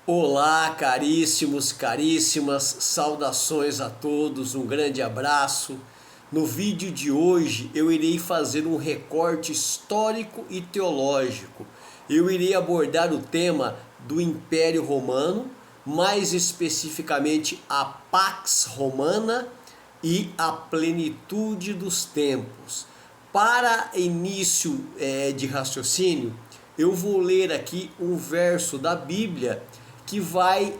Olá, caríssimos, caríssimas, saudações a todos, um grande abraço. No vídeo de hoje eu irei fazer um recorte histórico e teológico. Eu irei abordar o tema do Império Romano, mais especificamente a Pax Romana e a plenitude dos tempos. Para início de raciocínio, eu vou ler aqui um verso da Bíblia que vai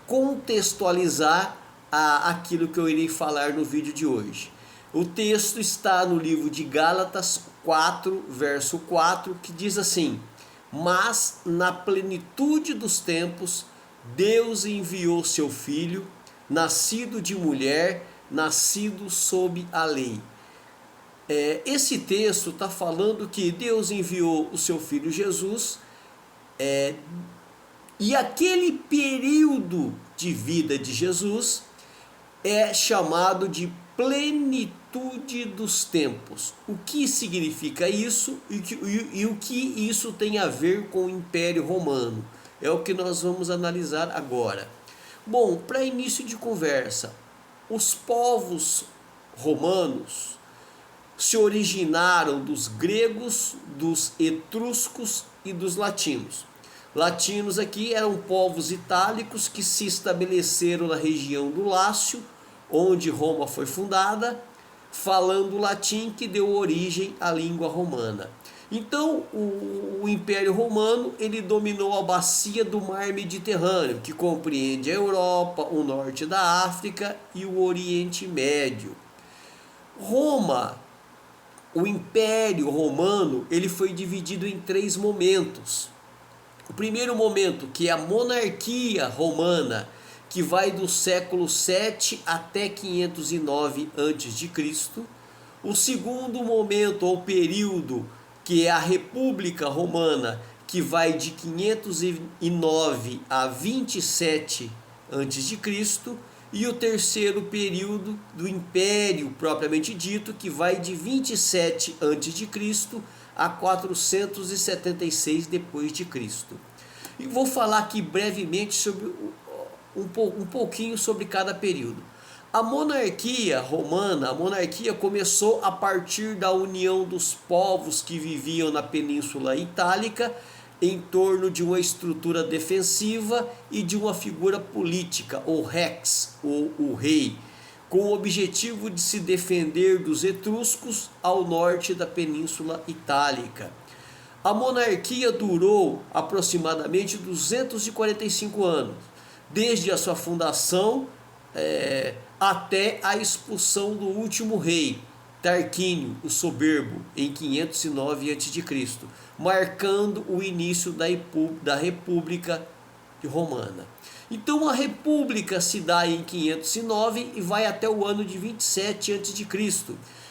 contextualizar aquilo que eu irei falar no vídeo de hoje. O texto está no livro de Gálatas 4, verso 4, que diz assim: mas na plenitude dos tempos, Deus enviou seu Filho, nascido de mulher, nascido sob a lei. Esse texto está falando que Deus enviou o seu Filho Jesus, e aquele período de vida de Jesus é chamado de plenitude dos tempos. O que significa isso e o que isso tem a ver com o Império Romano? É o que nós vamos analisar agora. Bom, para início de conversa, os povos romanos se originaram dos gregos, dos etruscos e dos latinos. Latinos aqui eram povos itálicos que se estabeleceram na região do Lácio, onde Roma foi fundada, falando latim, que deu origem à língua romana. Então, o Império Romano ele dominou a bacia do Mar Mediterrâneo, que compreende a Europa, o norte da África e o Oriente Médio. Roma, o Império Romano, ele foi dividido em 3 momentos. O primeiro momento, que é a monarquia romana, que vai do século 7 até 509 a.C. O segundo momento ou período, que é a República Romana, que vai de 509 a 27 a.C. E o terceiro período do Império propriamente dito, que vai de 27 a.C. a 476 depois de Cristo. E vou falar aqui brevemente sobre um pouquinho sobre cada período. A monarquia romana, a monarquia começou a partir da união dos povos que viviam na Península Itálica em torno de uma estrutura defensiva e de uma figura política, ou rex, ou o rei, com o objetivo de se defender dos etruscos ao norte da Península Itálica. A monarquia durou aproximadamente 245 anos, desde a sua fundação até a expulsão do último rei, Tarquínio, o Soberbo, em 509 a.C., marcando o início da República Romana. Então a República se dá em 509 e vai até o ano de 27 a.C.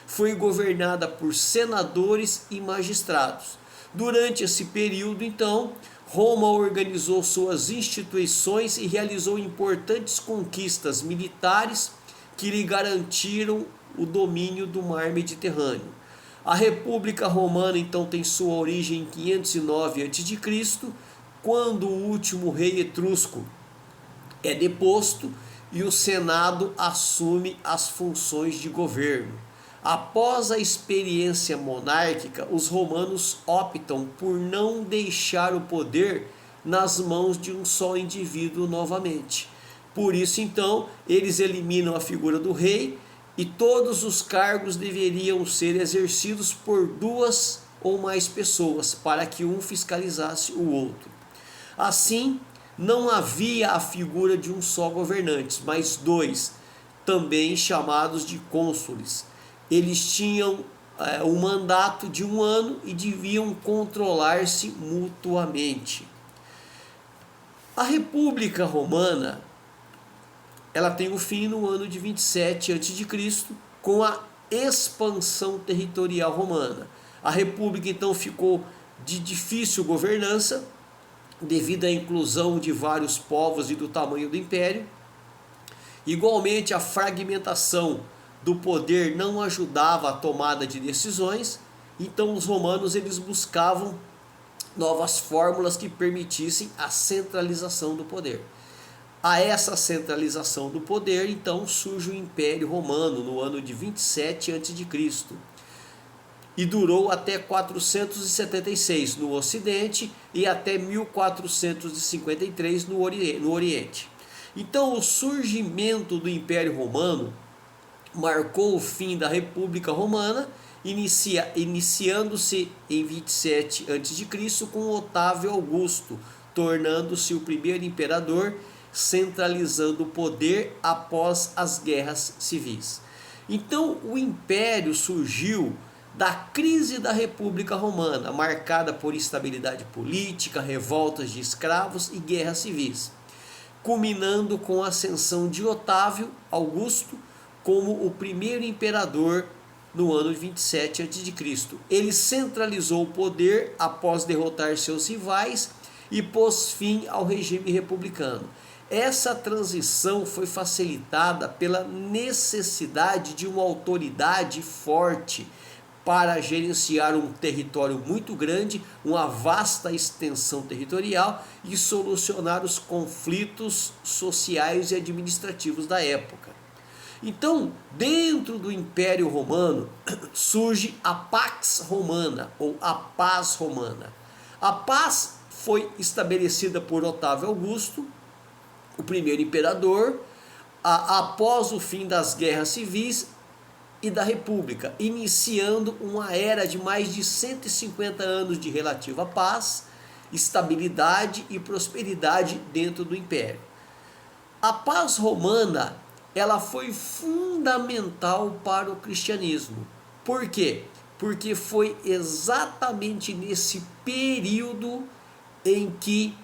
Foi governada por senadores e magistrados. Durante esse período, então, Roma organizou suas instituições e realizou importantes conquistas militares que lhe garantiram o domínio do mar Mediterrâneo. A República Romana, então, tem sua origem em 509 a.C., quando o último rei etrusco é deposto e o Senado assume as funções de governo. Após a experiência monárquica, os romanos optam por não deixar o poder nas mãos de um só indivíduo novamente. Por isso, então, eles eliminam a figura do rei e todos os cargos deveriam ser exercidos por 2 ou mais pessoas, para que um fiscalizasse o outro. Assim, não havia a figura de um só governante, mas 2, também chamados de cônsules. Eles tinham um mandato de 1 ano e deviam controlar-se mutuamente. A República Romana, ela tem o fim no ano de 27 a.C., com a expansão territorial romana. A República então ficou de difícil governança, devido à inclusão de vários povos e do tamanho do império. Igualmente, a fragmentação do poder não ajudava a tomada de decisões, então os romanos eles buscavam novas fórmulas que permitissem a centralização do poder. A essa centralização do poder, então, surge o Império Romano no ano de 27 a.C. e durou até 476 no Ocidente e até 1453 no Oriente. Então, o surgimento do Império Romano marcou o fim da República Romana, iniciando-se em 27 a.C. com Otávio Augusto, tornando-se o primeiro imperador, centralizando o poder após as guerras civis. Então, o império surgiu da crise da República Romana, marcada por instabilidade política, revoltas de escravos e guerras civis, culminando com a ascensão de Otávio Augusto como o primeiro imperador no ano 27 a.C. Ele centralizou o poder após derrotar seus rivais e pôs fim ao regime republicano. Essa transição foi facilitada pela necessidade de uma autoridade forte para gerenciar um território muito grande, uma vasta extensão territorial e solucionar os conflitos sociais e administrativos da época. Então, dentro do Império Romano, surge a Pax Romana, ou a Paz Romana. A paz foi estabelecida por Otávio Augusto, o primeiro imperador, após o fim das guerras civis e da República, iniciando uma era de mais de 150 anos de relativa paz, estabilidade e prosperidade dentro do Império. A paz romana, ela foi fundamental para o cristianismo. Por quê? Porque foi exatamente nesse período em que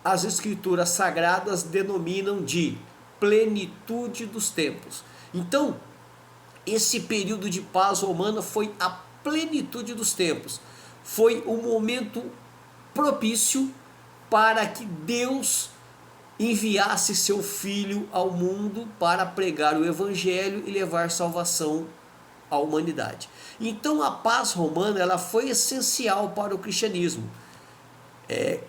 as escrituras sagradas denominam de plenitude dos tempos. Então, esse período de paz romana foi a plenitude dos tempos. Foi o momento propício para que Deus enviasse seu Filho ao mundo para pregar o Evangelho e levar salvação à humanidade. Então, a paz romana, ela foi essencial para o cristianismo.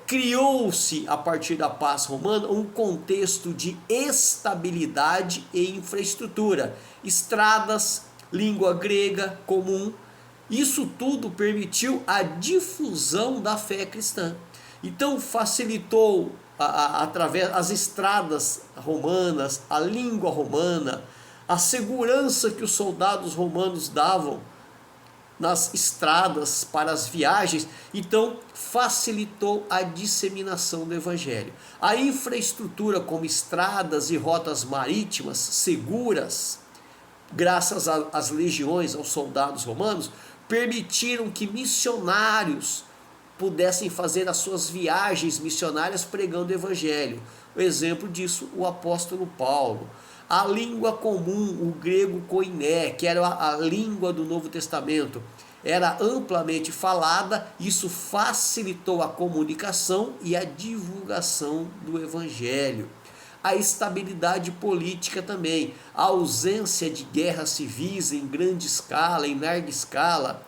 Criou-se a partir da paz romana um contexto de estabilidade e infraestrutura, estradas, língua grega comum. Isso tudo permitiu a difusão da fé cristã. Então facilitou através das estradas romanas, a língua romana, a segurança que os soldados romanos davam nas estradas para as viagens. Então facilitou a disseminação do evangelho. A infraestrutura, como estradas e rotas marítimas seguras, graças às legiões, aos soldados romanos, permitiram que missionários pudessem fazer as suas viagens missionárias pregando o evangelho. O exemplo disso, o apóstolo Paulo. A língua comum, o grego koiné, que era a língua do Novo Testamento, era amplamente falada. Isso facilitou a comunicação e a divulgação do evangelho. A estabilidade política também, a ausência de guerras civis em grande escala, em larga escala,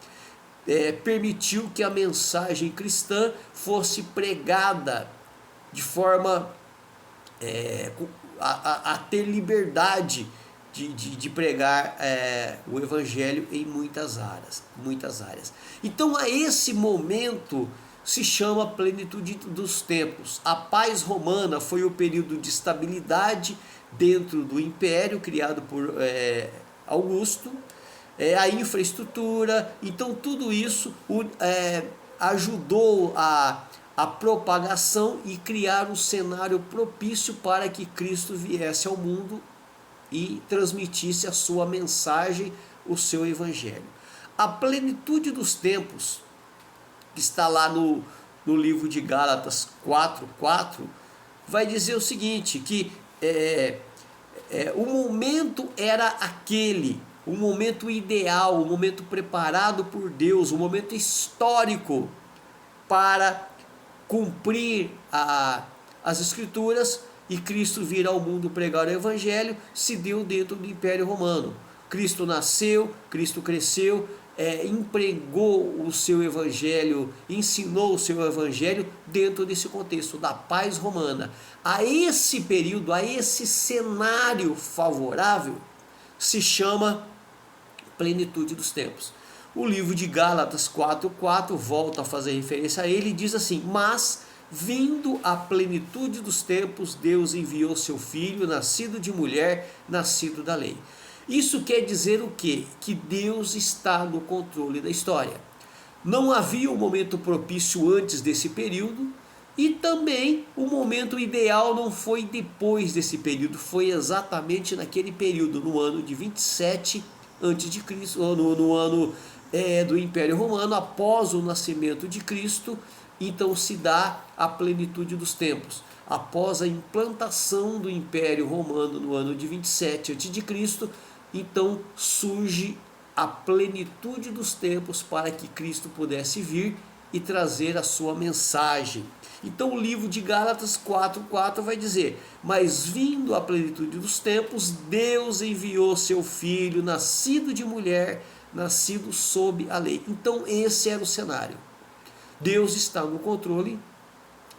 permitiu que a mensagem cristã fosse pregada de forma a ter liberdade de pregar o evangelho em muitas áreas. Então, a esse momento se chama plenitude dos tempos. A paz romana foi o período de estabilidade dentro do império criado por Augusto, a infraestrutura. Então tudo isso ajudou a propagação e criar um cenário propício para que Cristo viesse ao mundo e transmitisse a sua mensagem, o seu evangelho. A plenitude dos tempos, que está lá no livro de Gálatas 4:4, vai dizer o seguinte, que o momento era aquele, o momento ideal, o momento preparado por Deus, o momento histórico para cumprir as escrituras e Cristo vir ao mundo pregar o evangelho, se deu dentro do Império Romano. Cristo nasceu, Cristo cresceu, empregou o seu evangelho, ensinou o seu evangelho dentro desse contexto da paz romana. A esse período, a esse cenário favorável, se chama plenitude dos tempos. O livro de Gálatas 4:4 volta a fazer referência a ele e diz assim: mas vindo a plenitude dos tempos, Deus enviou seu filho, nascido de mulher, nascido da lei. Isso quer dizer o quê? Que Deus está no controle da história. Não havia um momento propício antes desse período, e também o momento ideal não foi depois desse período, foi exatamente naquele período, no ano de 27 a.C., ou no ano do Império Romano, após o nascimento de Cristo. Então se dá a plenitude dos tempos. Após a implantação do Império Romano no ano de 27 a.C., então surge a plenitude dos tempos para que Cristo pudesse vir e trazer a sua mensagem. Então o livro de Gálatas 4:4 vai dizer: mas vindo a plenitude dos tempos, Deus enviou seu filho, nascido de mulher, nascido sob a lei. Então esse era o cenário. Deus está no controle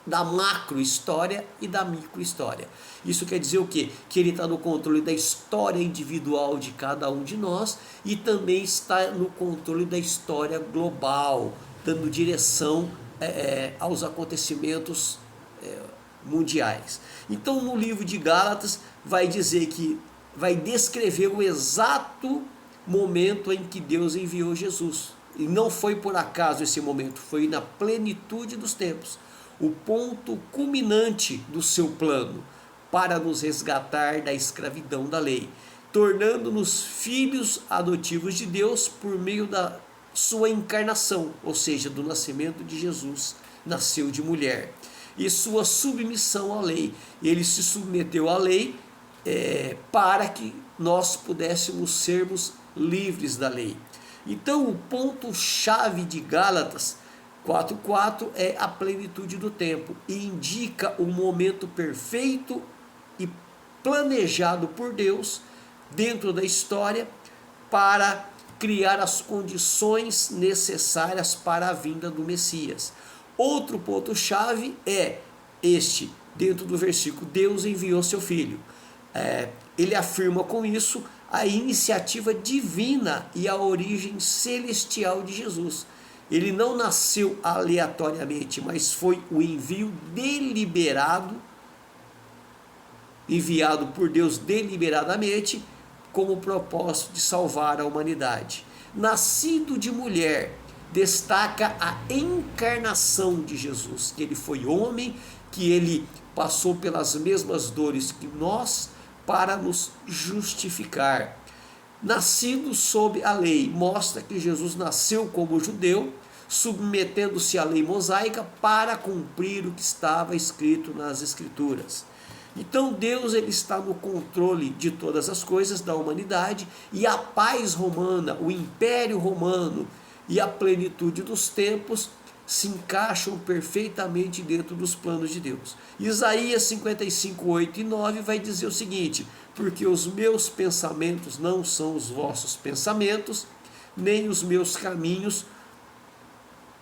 da macro história e da micro história. Isso quer dizer o quê? Que ele está no controle da história individual de cada um de nós e também está no controle da história global, dando direção aos acontecimentos mundiais. Então no livro de Gálatas vai dizer que vai descrever o exato momento em que Deus enviou Jesus. E não foi por acaso esse momento, foi na plenitude dos tempos. O ponto culminante do seu plano para nos resgatar da escravidão da lei, tornando-nos filhos adotivos de Deus por meio da sua encarnação, ou seja, do nascimento de Jesus, nasceu de mulher, e sua submissão à lei. Ele se submeteu à lei para que nós pudéssemos sermos livres da lei. Então o ponto-chave de Gálatas 4:4 é a plenitude do tempo e indica o momento perfeito e planejado por Deus dentro da história para criar as condições necessárias para a vinda do Messias. Outro ponto-chave é este, dentro do versículo: Deus enviou seu filho. Ele afirma com isso a iniciativa divina e a origem celestial de Jesus. Ele não nasceu aleatoriamente, mas foi o envio deliberado, enviado por Deus deliberadamente, com o propósito de salvar a humanidade. Nascido de mulher, destaca a encarnação de Jesus, que ele foi homem, que ele passou pelas mesmas dores que nós, para nos justificar. Nascido sob a lei, mostra que Jesus nasceu como judeu, submetendo-se à lei mosaica para cumprir o que estava escrito nas Escrituras. Então Deus ele está no controle de todas as coisas da humanidade, e a paz romana, o Império Romano e a plenitude dos tempos se encaixam perfeitamente dentro dos planos de Deus. Isaías 55:8 e 9 vai dizer o seguinte: porque os meus pensamentos não são os vossos pensamentos, nem os meus caminhos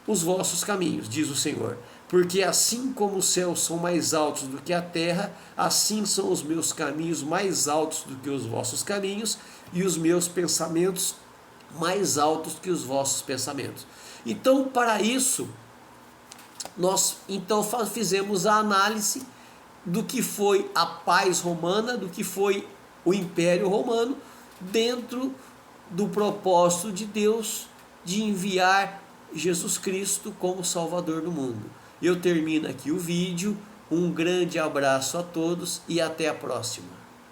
os vossos caminhos, diz o Senhor. Porque assim como os céus são mais altos do que a terra, assim são os meus caminhos mais altos do que os vossos caminhos, e os meus pensamentos mais altos que os vossos pensamentos. Então, para isso, nós fizemos a análise do que foi a paz romana, do que foi o Império Romano, dentro do propósito de Deus de enviar Jesus Cristo como Salvador do mundo. Eu termino aqui o vídeo, um grande abraço a todos e até a próxima.